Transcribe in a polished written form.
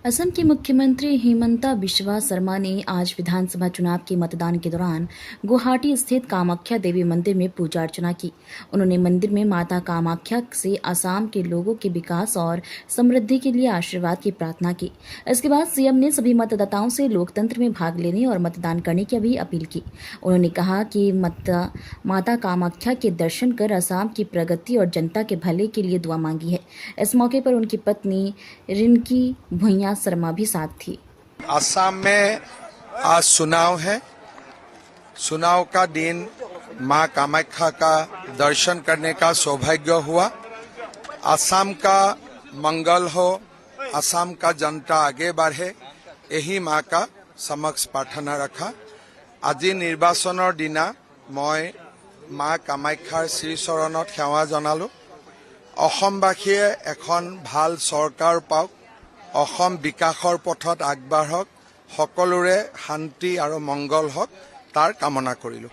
असम के मुख्यमंत्री हिमंता बिस्वा शर्मा ने आज विधानसभा चुनाव के मतदान के दौरान गुवाहाटी स्थित कामाख्या देवी मंदिर में पूजा अर्चना की। उन्होंने मंदिर में माता कामाख्या से असम के लोगों के विकास और समृद्धि के लिए आशीर्वाद की प्रार्थना की। इसके बाद सीएम ने सभी मतदाताओं से लोकतंत्र में भाग लेने और मतदान करने की भी अपील की। उन्होंने कहा कि माता कामाख्या के दर्शन कर असम की प्रगति और जनता के भले के लिए दुआ मांगी है। इस मौके पर उनकी पत्नी रिनकी भुइयां शर्मा भी साथ थी। असम में आज चुनाव है। चुनाव का दिन मां कामाख्या का दर्शन करने का सौभाग्य हुआ। असम का मंगल हो, असम का जनता आगे बढ़े, यही मां का समक्ष प्रार्थना रखा। আজি নিৰ্বাচনৰ দিনা মই মা কামাখ্যাৰ শ্ৰীচৰণত সেৱা জনালো। অসমবাসীয়ে এখন ভাল চৰকাৰ পাওক, অসম বিকাশৰ পথত আগবাঢ়ক, সকলোৰে শান্তি আৰু মংগল হওক তাৰ কামনা কৰিলো।